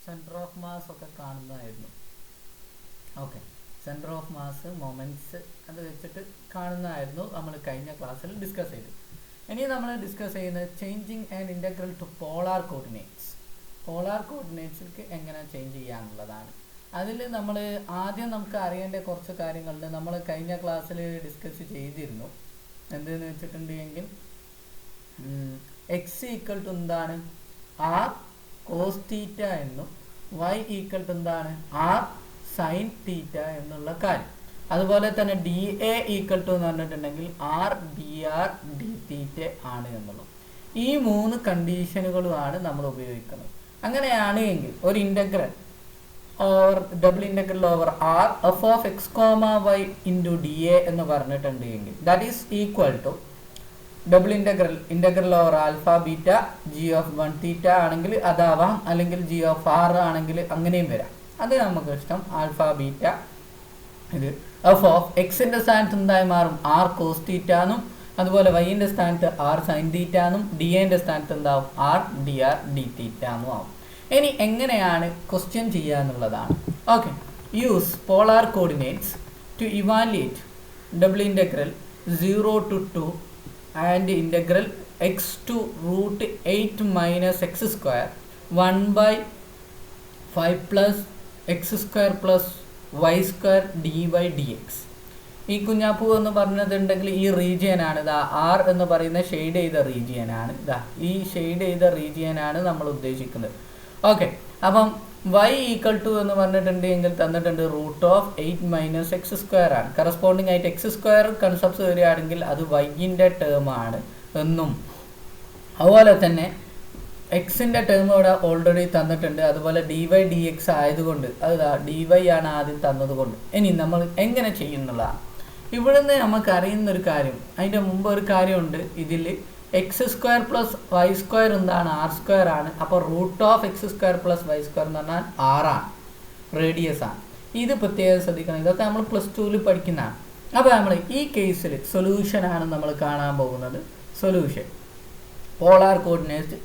Centre of mass ഒക്കെ കാണുന്നതായിരുന്നു. Okay, centre of mass, moments അത് വെച്ചിട്ട് കാണുന്നതായിരുന്നു നമ്മൾ കഴിഞ്ഞ ക്ലാസ്സിൽ ഡിസ്കസ് ചെയ്തത്. ഇനി നമ്മൾ ഡിസ്കസ് ചെയ്യുന്നത് changing and integral to polar coordinates. Polar കോർഡിനേറ്റ്സിലേക്ക് എങ്ങനെ ചേഞ്ച് ചെയ്യാനുള്ളതാണ്. അതിൽ നമ്മൾ ആദ്യം നമുക്ക് അറിയേണ്ട കുറച്ച് കാര്യങ്ങളുണ്ട്. നമ്മൾ കഴിഞ്ഞ ക്ലാസ്സിൽ ഡിസ്കസ് ചെയ്തിരുന്നു. എന്തെന്ന് വെച്ചിട്ടുണ്ടെങ്കിൽ എക്സ് ഈക്വൽ ടു എന്താണ്, ആർ കോസ് തീറ്റ എന്നും വൈ ഈക്വൽ ടു എന്താണ്, ആർ സൈൻ തീറ്റ എന്നുള്ള കാര്യം. അതുപോലെ തന്നെ ഡി എ ഈക്വൽ ടു എന്ന് പറഞ്ഞിട്ടുണ്ടെങ്കിൽ ആർ ഡി ആർ ഡി തീറ്റ ആണ് എന്നുള്ളത്. ഈ മൂന്ന് കണ്ടീഷനുകളുമാണ് നമ്മൾ ഉപയോഗിക്കുന്നത്. അങ്ങനെയാണ് എങ്കിൽ ഒരു integral or double integral over r f of x comma y into d a എന്ന് പറഞ്ഞിട്ടുണ്ട് എങ്കിൽ that is equal to double integral over alpha beta g of 1 theta ആണെങ്കിൽ അതാവാം, അല്ലെങ്കിൽ ജി ഓഫ് ആർ ആണെങ്കിൽ അങ്ങനെയും വരാം. അത് നമുക്ക് ഇഷ്ടം. ആൽഫ ബീറ്റ ഇത് എഫ് ഓഫ് എക്സിൻ്റെ സ്ഥാനത്ത് എന്തായി മാറും, ആർ കോസ് തീറ്റ എന്നും, അതുപോലെ വൈൻ്റെ സ്ഥാനത്ത് ആർ സൈൻ തീറ്റ എന്നും, ഡി എൻ്റെ സ്ഥാനത്ത് എന്താവും, r d r d theta എന്നും ആവും. ഇനി എങ്ങനെയാണ് ക്വസ്റ്റ്യൻ ചെയ്യുക എന്നുള്ളതാണ്. Okay, use polar coordinates to evaluate double integral 0 to 2 and integral x to root 8 minus x square 1 by 5 plus x square plus y square dy dx. ഈ കുഞ്ഞാപ്പൂ എന്ന് പറഞ്ഞിട്ടുണ്ടെങ്കിൽ ഈ റീജിയനാണ് ഇതാ, ആർ എന്ന് പറയുന്ന ഷെയ്ഡ് ചെയ്ത റീജിയനാണ് ഇതാ, ഈ ഷെയ്ഡ് ചെയ്ത റീജിയനാണ് നമ്മൾ ഉദ്ദേശിക്കുന്നത്. ഓക്കെ, അപ്പം y ഈക്വൽ ടു എന്ന് പറഞ്ഞിട്ടുണ്ടെങ്കിൽ തന്നിട്ടുണ്ട് root of 8 minus x square ആണ്. കറസ്പോണ്ടിങ് ആയിട്ട് എക്സ് സ്ക്വയർ കൺസെപ്റ്റ്സ് വരികയാണെങ്കിൽ അത് വൈൻ്റെ ടേം ആണ് എന്നും, അതുപോലെ തന്നെ എക്സിൻ്റെ ടേം ഇവിടെ ഓൾറെഡി തന്നിട്ടുണ്ട്. അതുപോലെ ഡി വൈ ഡി എക്സ് ആയതുകൊണ്ട് അത് ഡി വൈ ആണ് ആദ്യം തന്നതുകൊണ്ട് ഇനി നമ്മൾ എങ്ങനെ ചെയ്യുന്നുള്ളതാണ്. ഇവിടുന്ന് നമുക്ക് അറിയുന്നൊരു കാര്യം, അതിൻ്റെ മുമ്പ് ഒരു കാര്യമുണ്ട്. ഇതിൽ x square plus y square എന്താണ്, ആർ സ്ക്വയർ ആണ്. അപ്പോൾ root of x square plus y square എന്ന് പറഞ്ഞാൽ ആറാണ്, റേഡിയസ് ആണ്. ഇത് പ്രത്യേകം ശ്രദ്ധിക്കണം. ഇതൊക്കെ നമ്മൾ +2 പഠിക്കുന്നതാണ്. അപ്പോൾ നമ്മൾ ഈ കേസിൽ സൊല്യൂഷനാണ് നമ്മൾ കാണാൻ പോകുന്നത്. സൊല്യൂഷൻ പോളാർ കോർഡിനേറ്റ്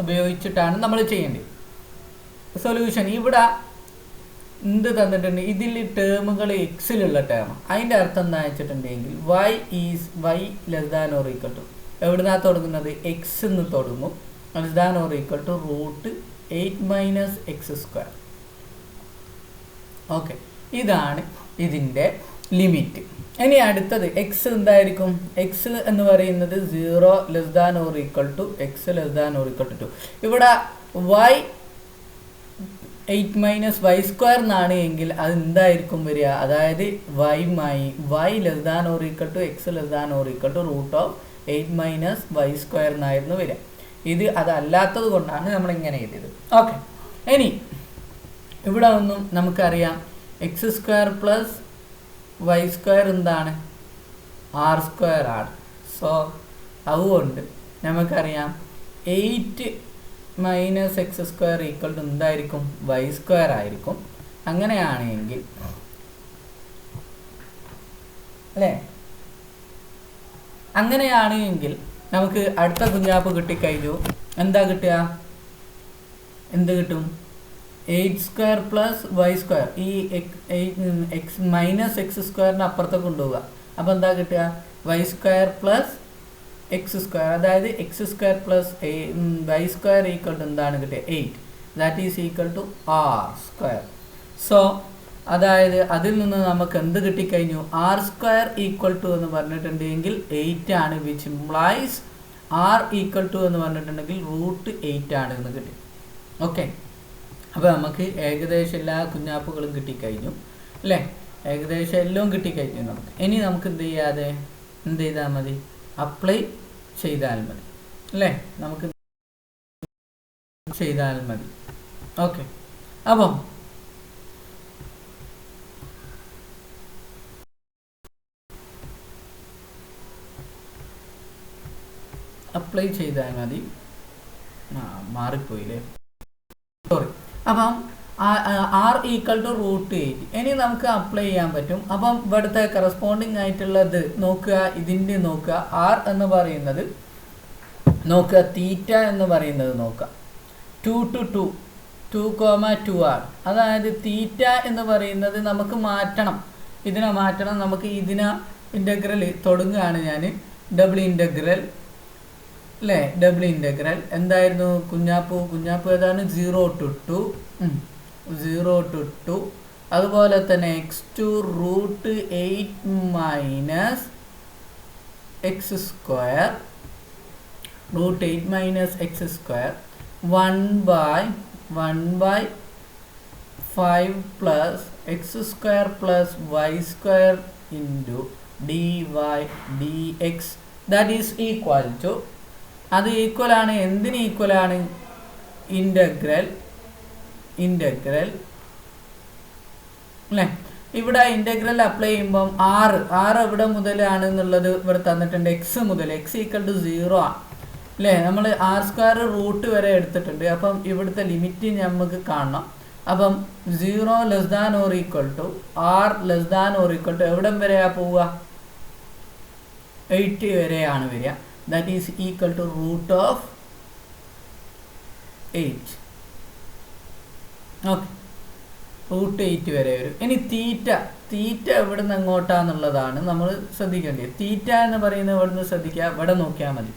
ഉപയോഗിച്ചിട്ടാണ് നമ്മൾ ചെയ്യേണ്ടത്. സൊല്യൂഷൻ ഇവിടെ എന്ത് തന്നിട്ടുണ്ട്, ഇതിൽ ടേമുകൾ എക്സിലുള്ള ടേം, അതിൻ്റെ അർത്ഥം എന്താ വെച്ചിട്ടുണ്ടെങ്കിൽ y is y less than or equal to, എവിടുന്നാ തുടങ്ങുന്നത്, എക്സ് എന്ന് തുടങ്ങും, less than or equal to root 8 minus x square. Okay, ഇതാണ് ഇതിൻ്റെ ലിമിറ്റ്. ഇനി അടുത്തത് എക്സ് എന്തായിരിക്കും, എക്സ് എന്ന് പറയുന്നത് 0 less than or equal to x less than or equal to 2. ഇവിടെ വൈ 8 മൈനസ് വൈ സ്ക്വയർ എന്നാണ് എങ്കിൽ അത് എന്തായിരിക്കും വരിക, അതായത് y less than or equal to x less than or equal to root of 8 minus y square എന്നായിരുന്നു വരിക. ഇത് അതല്ലാത്തത് കൊണ്ടാണ് നമ്മൾ ഇങ്ങനെ എഴുതിയത്. ഓക്കെ, ഇനി ഇവിടെ ഒന്നും നമുക്കറിയാം x square plus y square എന്താണ്, ആർ സ്ക്വയർ ആണ്. സോ അതുകൊണ്ട് നമുക്കറിയാം 8 minus x square equal to എന്തായിരിക്കും, വൈ സ്ക്വയർ ആയിരിക്കും. അങ്ങനെയാണെങ്കിൽ അല്ലേ, അങ്ങനെയാണെങ്കിൽ നമുക്ക് അടുത്ത കുഞ്ഞാപ്പ് കിട്ടിക്കഴിഞ്ഞു. എന്താ കിട്ടുക, എന്ത് കിട്ടും, 8 സ്ക്വയർ പ്ലസ് വൈ സ്ക്വയർ, ഈ എക്സ് മൈനസ് എക്സ് സ്ക്വയറിന് അപ്പുറത്തേക്ക് കൊണ്ടുപോവുക. അപ്പോൾ എന്താ കിട്ടുക, y square plus x square, അതായത് x square plus y square equal to എന്താണ് കിട്ടുക, 8. That is equal to r square. So അതായത് അതിൽ നിന്ന് നമുക്ക് എന്ത് കിട്ടിക്കഴിഞ്ഞു, ആർ സ്ക്വയർ ഈക്വൽ ടു എന്ന് പറഞ്ഞിട്ടുണ്ടെങ്കിൽ 8 ആണ്, which implies r equal to എന്ന് പറഞ്ഞിട്ടുണ്ടെങ്കിൽ റൂട്ട് 8 ആണ് എന്ന് കിട്ടി. ഓക്കെ, അപ്പോൾ നമുക്ക് ഏകദേശം എല്ലാ കുഞ്ഞാപ്പുകളും കിട്ടിക്കഴിഞ്ഞു അല്ലേ, ഏകദേശം എല്ലാം കിട്ടിക്കഴിഞ്ഞു നമുക്ക്. ഇനി നമുക്ക് എന്ത് ചെയ്താൽ മതി, അപ്ലൈ ചെയ്താൽ മതി അല്ലേ, നമുക്ക് ചെയ്താൽ മതി. ഓക്കെ, അപ്പം അപ്ലൈ ചെയ്താൽ മതി. മാറിപ്പോയില്ലേ, സോറി. അപ്പം ആർ ഈക്വൽ ടു √8. ഇനി നമുക്ക് അപ്ലൈ ചെയ്യാൻ പറ്റും. അപ്പം ഇവിടുത്തെ കറസ്പോണ്ടിങ് ആയിട്ടുള്ളത് നോക്കുക, ഇതിൻ്റെ നോക്കുക, ആർ എന്ന് പറയുന്നത് നോക്കുക, തീറ്റ എന്ന് പറയുന്നത് നോക്കുക 2 to 2, 2,2 ആണ്. അതായത് തീറ്റ എന്ന് പറയുന്നത് നമുക്ക് മാറ്റണം, ഇതിനെ മാറ്റണം. നമുക്ക് ഇതിനെ ഇൻ്റഗ്രൽ തുടങ്ങുകയാണ് ഞാൻ, ഡബിൾ ഇൻ്റഗ്രൽ അല്ലേ, ഡബിൾ ഇൻ്റഗ്രൽ എന്തായിരുന്നു കുഞ്ഞാപ്പു ഏതാണ് 0 to 2, 0 to 2. അതുപോലെ തന്നെ x2 √8 minus x² √8 minus x² 1/5 plus x² plus y² into dy dx that is equal to, അത് ഈക്വൽ ആണ് എന്തിന് ഈക്വൽ ആണ്, ഇൻ്റഗ്രൽ അല്ലേ. ഇവിടെ ഇൻ്റഗ്രൽ അപ്ലൈ ചെയ്യുമ്പം ആറ് എവിടെ മുതലാണ് എന്നുള്ളത് ഇവിടെ തന്നിട്ടുണ്ട്, എക്സ് മുതൽ, എക്സ് ഈക്വൽ ടു 0 ആണ് അല്ലേ. നമ്മൾ r² റൂട്ട് വരെ എടുത്തിട്ടുണ്ട്. അപ്പം ഇവിടുത്തെ ലിമിറ്റ് നമുക്ക് കാണണം. അപ്പം 0 less than or equal to r less than or equal to എവിടം വരെയാ പോവുക, 8 വരെയാണ് വരിക. That is equal to √8. Okay, √8 വരെ വരും. ഇനി തീറ്റ എവിടെ നിന്ന് എങ്ങോട്ടാന്നുള്ളതാണ് നമ്മൾ ശ്രദ്ധിക്കേണ്ടത്. തീറ്റ എന്ന് പറയുന്നത് ഇവിടെ നിന്ന് ശ്രദ്ധിക്കുക, ഇവിടെ നോക്കിയാൽ മതി.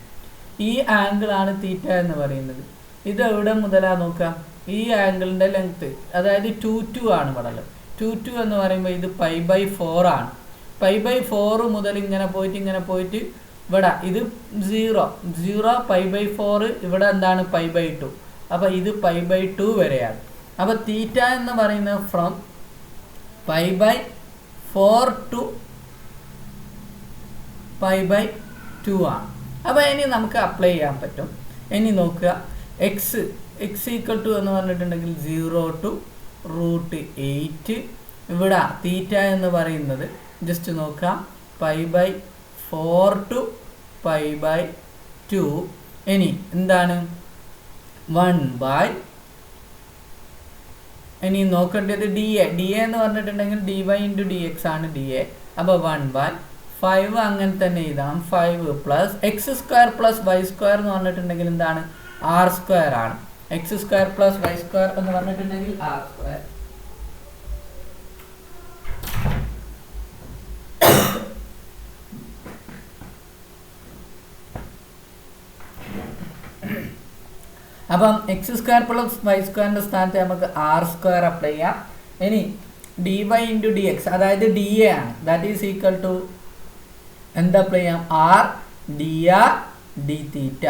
ഈ ആംഗിളാണ് തീറ്റ എന്ന് പറയുന്നത്. ഇത് എവിടെ മുതലാണ് നോക്കുക, ഈ ആംഗിളിൻ്റെ ലെങ്ത്ത്, അതായത് 2 ആണ് ഇവിടെ ഉള്ളത്. 2 എന്ന് പറയുമ്പോൾ ഇത് π/4 ആണ്. π/4 മുതൽ ഇങ്ങനെ പോയിട്ട് ഇവിടെ ഇത് 0 π/4, ഇവിടെ എന്താണ് π/2. അപ്പോൾ ഇത് π/2 വരെയാണ്. അപ്പോൾ തീറ്റ എന്ന് പറയുന്നത് ഫ്രം π/4 ടു π/2 ആണ്. അപ്പോൾ ഇനി നമുക്ക് അപ്ലൈ ചെയ്യാൻ പറ്റും. ഇനി നോക്കുക, എക്സ് ഈക്വൽ ടു എന്ന് പറഞ്ഞിട്ടുണ്ടെങ്കിൽ 0 to √8. ഇവിടെ തീറ്റ എന്ന് പറയുന്നത് ജസ്റ്റ് നോക്കാം, π/4 ടു π/2. ഇനി എന്താണ് ഇനി നോക്കേണ്ടത് ഡി എ എന്ന് പറഞ്ഞിട്ടുണ്ടെങ്കിൽ dy ഇൻറ്റു dx ആണ് ഡി എ. അപ്പോൾ 1/5 അങ്ങനെ തന്നെ എഴുതാം. 5 പ്ലസ് x² പ്ലസ് y² എന്ന് പറഞ്ഞിട്ടുണ്ടെങ്കിൽ എന്താണ് r² ആണ്. x² പ്ലസ് y² എന്ന് പറഞ്ഞിട്ടുണ്ടെങ്കിൽ r². അപ്പം x² പ്ലസ് y² സ്ഥാനത്ത് നമുക്ക് r² അപ്ലൈ ചെയ്യാം. ഇനി dy ഇൻറ്റു dx അതായത് ഡി എ ആണ്. ദാറ്റ് ഈസ് ഈക്വൽ ടു എന്താ അപ്ലൈ ചെയ്യാം, r dr dθ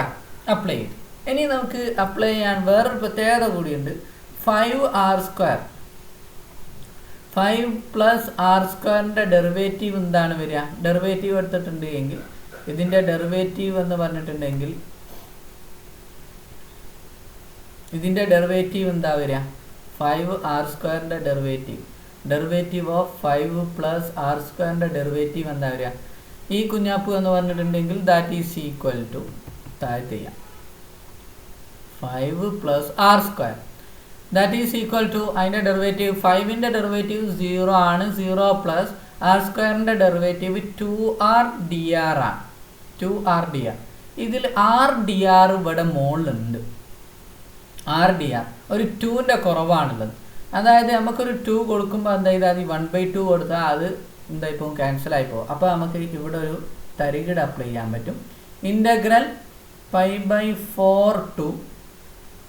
അപ്ലൈ ചെയ്യും. ഇനി നമുക്ക് അപ്ലൈ ചെയ്യാൻ വേറൊരു പ്രത്യേകത കൂടിയുണ്ട്. 5r², 5 പ്ലസ് r² ഡെറിവേറ്റീവ് എന്താണ് വരിക, ഡെറിവേറ്റീവ് എടുത്തിട്ടുണ്ട് എങ്കിൽ ഇതിൻ്റെ ഡെറിവേറ്റീവ് എന്ന് പറഞ്ഞിട്ടുണ്ടെങ്കിൽ ഇതിൻ്റെ ഡെറിവേറ്റീവ് എന്താ വരിക, 5r² derivative of 5 plus r² derivative എന്താ വരിക, ഈ കുഞ്ഞാപ്പ് എന്ന് പറഞ്ഞിട്ടുണ്ടെങ്കിൽ ദാറ്റ് ഈസ് ഈക്വൽ ടു താഴത്ത് ചെയ്യാം 5 plus r² that is equal to അതിൻ്റെ ഡെറിവേറ്റീവ് 5ൻ്റെ ഡെറിവേറ്റീവ് 0 ആണ്. 0 plus r² derivative 2r dr ആണ്. 2r dr. ഇതിൽ r dr ഇവിടെ മുകളിലുണ്ട്. r dr ഒരു 2ൻ്റെ കുറവാണുള്ളത്. അതായത് നമുക്കൊരു 2 കൊടുക്കുമ്പോൾ എന്താ ചെയ്താൽ 1/2 കൊടുത്താൽ അത് എന്താ ഇപ്പോൾ ക്യാൻസൽ ആയിപ്പോകും. അപ്പോൾ നമുക്ക് ഇവിടെ ഒരു തരികിട അപ്ലൈ ചെയ്യാൻ പറ്റും. Integral π/4 to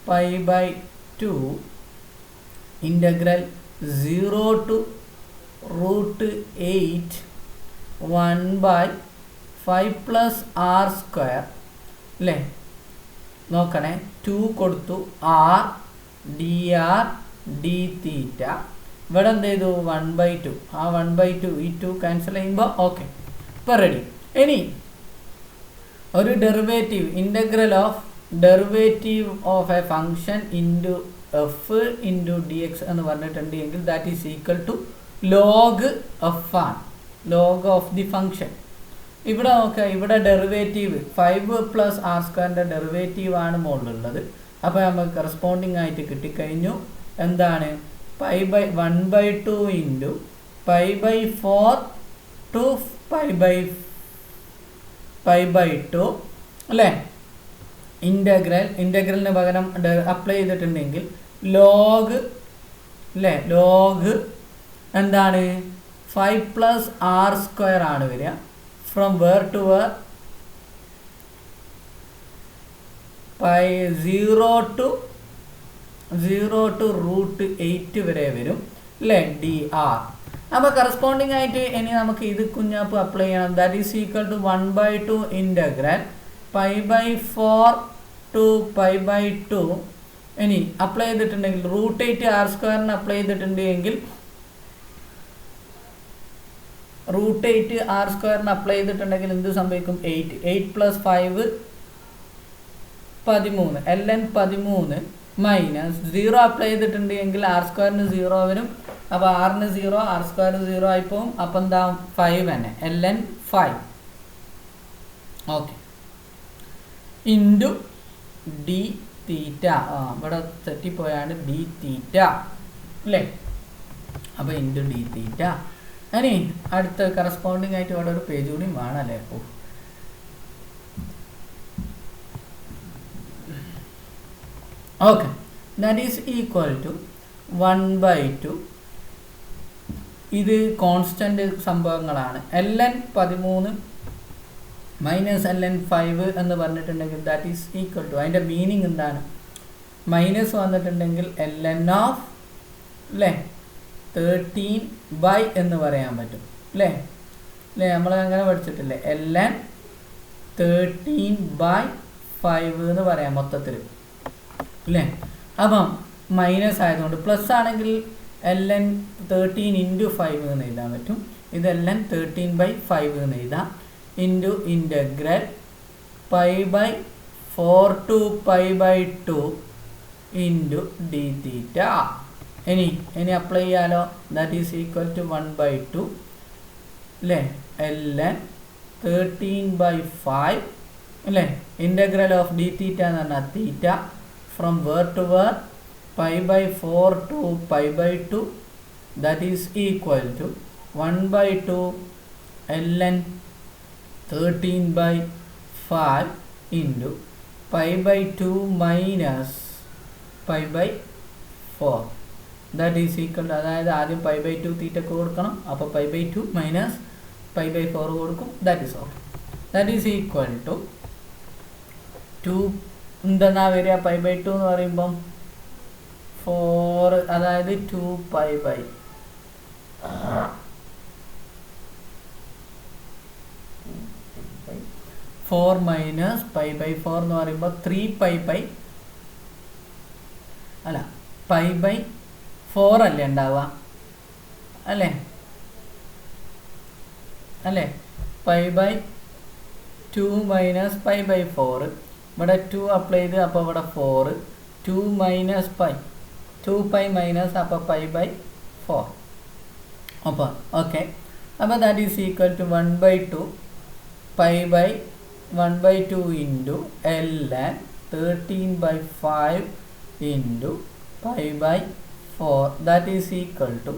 π/2 integral 0 to √8 1/5 plus r² അല്ലേ. നോക്കണേ, 2 കൊടുത്തു, r dr dθ. ഇവിടെ എന്ത് ചെയ്തു 1/2. ആ 1/2 ഈ 2 ക്യാൻസൽ ചെയ്യുമ്പോൾ ഓക്കെ, ഇപ്പോൾ റെഡി. ഇനി ഒരു derivative, integral of derivative of a function into f into d x എന്ന് പറഞ്ഞിട്ടുണ്ടെങ്കിൽ that is equal to log f ആണ്, ലോഗ് ഓഫ് ദി ഫംഗ്ഷൻ. ഇവിടെ നോക്കുക, ഇവിടെ ഡെറിവേറ്റീവ് 5 പ്ലസ് r² ഡെറിവേറ്റീവ് ആണ് മുകളിലുള്ളത്. അപ്പോൾ നമുക്ക് കറസ്പോണ്ടിങ് ആയിട്ട് കിട്ടിക്കഴിഞ്ഞു എന്താണ് pi by 1/2 into pi by 4 to pi by 2 അല്ലേ. ഇൻ്റഗ്രലിന് പകരം അപ്ലൈ ചെയ്തിട്ടുണ്ടെങ്കിൽ ലോഗ് അല്ലേ, ലോഗ് എന്താണ് 5 + r² ആണ് വരിക. From where to where 0 to √8 വരെ വരും അല്ലേ, dr. അപ്പോൾ കറസ്പോണ്ടിങ് ആയിട്ട് ഇനി നമുക്ക് ഇത് കുഞ്ഞാപ്പ് അപ്ലൈ ചെയ്യണം. That is equal to 1/2 integral pi by 4 to pi by 2. ഇനി അപ്ലൈ ചെയ്തിട്ടുണ്ടെങ്കിൽ √8 r² അപ്ലൈ ചെയ്തിട്ടുണ്ടെങ്കിൽ √8 r² അപ്ലൈ ചെയ്തിട്ടുണ്ടെങ്കിൽ എന്ത് സംഭവിക്കും? 8 + 5 13 ln 13 മൈനസ് 0 അപ്ലൈ ചെയ്തിട്ടുണ്ടെങ്കിൽ r² 0 വരും. അപ്പോൾ r 0 r² 0 ആയിപ്പോവും. അപ്പം എന്താ 5 തന്നെ ln 5 ഓക്കെ ഇൻറ്റു ഡി തീറ്റ. ഇവിടെ തെറ്റിപ്പോയാണ് ഡി തീറ്റ അല്ലേ. അപ്പോൾ ഇൻറ്റു ഡി തീറ്റ. ഇനി അടുത്ത കറസ്പോണ്ടിങ് ആയിട്ട് ഇവിടെ ഒരു പേജ് കൂടി വേണം അല്ലേ. Okay that is equal to 1/2. ഇത് കോൺസ്റ്റന്റ് സംഭവങ്ങളാണ്. ln 13 മൈനസ് ln 5 എന്ന് പറഞ്ഞിട്ടുണ്ടെങ്കിൽ ദാറ്റ് ഈസ് ഈക്വൽ ടു, അതിൻ്റെ മീനിങ് എന്താണ്? മൈനസ് വന്നിട്ടുണ്ടെങ്കിൽ ln ഓഫ് അല്ലേ 13 എന്ന് പറയാൻ പറ്റും അല്ലേ. നമ്മൾ അങ്ങനെ പഠിച്ചിട്ടില്ലേ, ln 13/5 എന്ന് പറയാം മൊത്തത്തിൽ അല്ലേ. അപ്പം മൈനസ് ആയതുകൊണ്ട് പ്ലസ് ആണെങ്കിൽ ln 13 × 5 എന്ന് എഴുതാൻ പറ്റും. ഇത് ln 13/5 എന്ന് എഴുതാം. Into integral pi by 4 to pi by 2 into d theta. ഇനി അപ്ലൈ ചെയ്യാലോ. ദാറ്റ് ഈസ് ഈക്വൽ ടു 1/2 അല്ലേ ln 13/5 അല്ലേ. ഇൻ്റഗ്രൽ ഓഫ് ഡി തീറ്റ എന്ന് പറഞ്ഞാൽ theta from where to where pi by 4 to pi by 2 that is equal to 1/2 ln 13/5 into pi by 2 minus pi by 4 that is equal to, അതായത് ആദ്യം pi by 2 തീറ്റക്ക് കൊടുക്കണം. അപ്പോൾ pi by 2 minus pi by 4 കൊടുക്കും. that is all. that is equal to 2 എന്തെന്നാ വരിക? pi by 2 എന്ന് പറയുമ്പം 4, അതായത് 2 pi by 4 minus pi by 4 എന്ന് പറയുമ്പോൾ 3 pi by അല്ല pi by 4 അല്ലേ ഉണ്ടാവുക അല്ലേ pi by 2 minus pi by 4. ഇവിടെ 2 അപ്ലൈ ചെയ്ത് അപ്പോൾ ഇവിടെ 4 2 മൈനസ് pi 2 pi മൈനസ് അപ്പോൾ pi by 4. അപ്പോൾ ഓക്കെ. അപ്പോൾ that is equal to 1/2 pi by 1/2 into ln 13/5 into pi by 4 that is equal to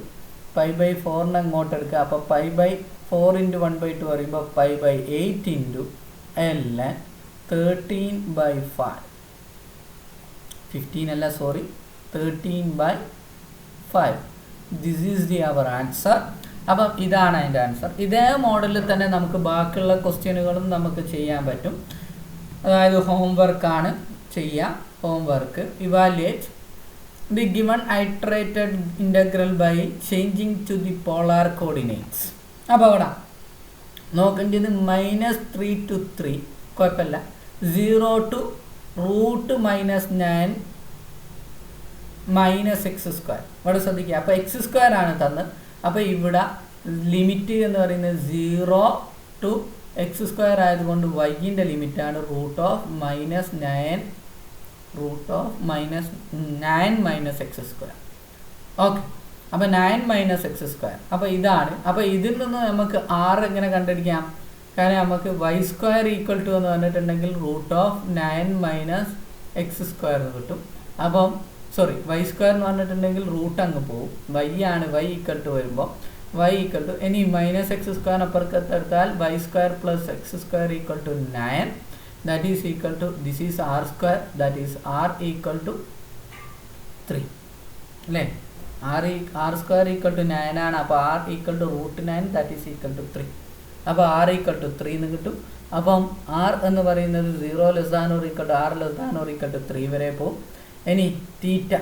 pi by 4 അങ്ങോട്ട് എടുക്കുക. അപ്പോൾ pi by 4 ഇൻറ്റു 1/2 പറയുമ്പോൾ pi by 8 ഇൻറ്റു ln 13/5 15 അല്ല sorry 13/5. This is the our answer. അപ്പം ഇതാണ് അതിൻ്റെ answer. ഇതേ മോഡലിൽ തന്നെ നമുക്ക് ബാക്കിയുള്ള ക്വസ്റ്റ്യനുകളും നമുക്ക് ചെയ്യാൻ പറ്റും. അതായത് ഹോംവർക്കാണ് ചെയ്യുക. Homework evaluate the given iterated integral by changing to the polar coordinates. അപ്പോൾ അവിടെ നോക്കേണ്ടത് -3 to 3 കുഴപ്പമില്ല, 0 to √-9 -x². ഇവിടെ ശ്രദ്ധിക്കുക. അപ്പോൾ x² ആണ് തന്നത്. അപ്പോൾ ഇവിടെ ലിമിറ്റ് എന്ന് പറയുന്നത് 0 to x² ആയതുകൊണ്ട് y-ൻ്റെ ലിമിറ്റാണ് √9 - x². ഓക്കെ. അപ്പോൾ 9 - x². അപ്പോൾ ഇതാണ്. അപ്പോൾ ഇതിൽ നിന്ന് നമുക്ക് r എങ്ങനെ കണ്ടുപിടിക്കാം? കാരണം നമുക്ക് y² ഈക്വൽ ടു എന്ന് പറഞ്ഞിട്ടുണ്ടെങ്കിൽ √9 - x² എന്ന് കിട്ടും. അപ്പം സോറി വൈ സ്ക്വയർ എന്ന് പറഞ്ഞിട്ടുണ്ടെങ്കിൽ റൂട്ട് അങ്ങ് പോകും. വൈ ആണ് വൈ ഈക്വൽ ടു വരുമ്പോൾ y ഈക്വൽ ടു ഇനി മൈനസ് എക്സ് സ്ക്വയർ അപ്പുറത്ത് എടുത്താൽ y square plus x square equal to 9 that is equal to this is r square that is r equal to 3 അല്ലേ. R square equal to 9 ആണ്. അപ്പോൾ r equal to root 9 that is equal to 3. അപ്പോൾ r equal to 3 എന്ന് കിട്ടും. അപ്പം R എന്ന് പറയുന്നത് 0 less than or equal to r less than or equal to 3 വരെ പോകും. ഇനി തീറ്റ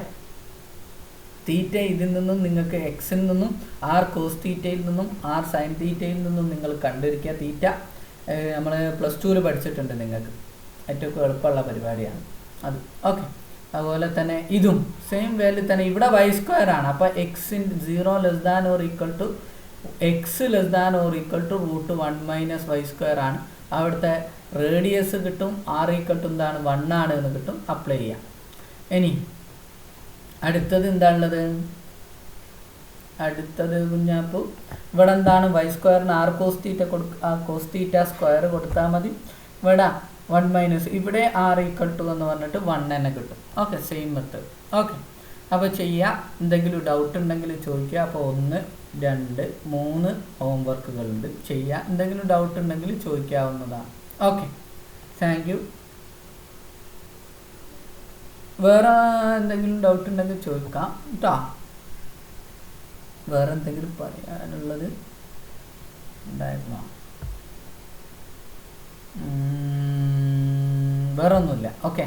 ഇതിൽ നിന്നും നിങ്ങൾക്ക് എക്സിൽ നിന്നും ആർ കോസ് തീറ്റയിൽ നിന്നും ആർ സൈൻ തീറ്റയിൽ നിന്നും നിങ്ങൾ കണ്ടിരിക്കുക. തീറ്റ നമ്മൾ പ്ലസ് 2 പഠിച്ചിട്ടുണ്ട്, നിങ്ങൾക്ക് ഏറ്റവും എളുപ്പമുള്ള പരിപാടിയാണ് അത്. ഓക്കെ, അതുപോലെ തന്നെ ഇതും സെയിം വാല്യൂ തന്നെ. ഇവിടെ വൈ സ്ക്വയർ ആണ്. അപ്പോൾ എക്സിൻ്റെ 0 less than or equal to x less than or equal to root 1 minus y square ആണ്. അവിടുത്തെ റേഡിയസ് കിട്ടും. ആർ ഈക്വൽ ടു എന്താണ് 1 ആണ് എന്ന് കിട്ടും. അപ്ലൈ ചെയ്യാം. ഇനി അടുത്തത് എന്താണുള്ളത്? അടുത്തത് കുഞ്ഞാപ്പു ഇവിടെ എന്താണ് വൈ സ്ക്വയറിന് r cos theta cos theta square കൊടുത്താൽ മതി. ഇവിടെ 1 മൈനസ് ഇവിടെ ആർ ഈക്വൽ ടു എന്ന് പറഞ്ഞിട്ട് 1 തന്നെ കിട്ടും. Okay, same method. ഓക്കെ, അപ്പോൾ ചെയ്യുക. എന്തെങ്കിലും ഡൗട്ട് ഉണ്ടെങ്കിൽ ചോദിക്കുക. അപ്പോൾ 1, 2, 3 ഹോംവർക്കുകളുണ്ട്, ചെയ്യുക. എന്തെങ്കിലും ഡൗട്ട് ഉണ്ടെങ്കിൽ ചോദിക്കാവുന്നതാണ്. Okay, thank you. വേറെ എന്തെങ്കിലും ഡൗട്ട് ഉണ്ടെങ്കിൽ ചോദിക്കാം കേട്ടോ. വേറെ എന്തെങ്കിലും പറയാനുള്ളത് ഉണ്ടായിരുന്നോ? വേറെ ഒന്നുമില്ല. ഓക്കെ.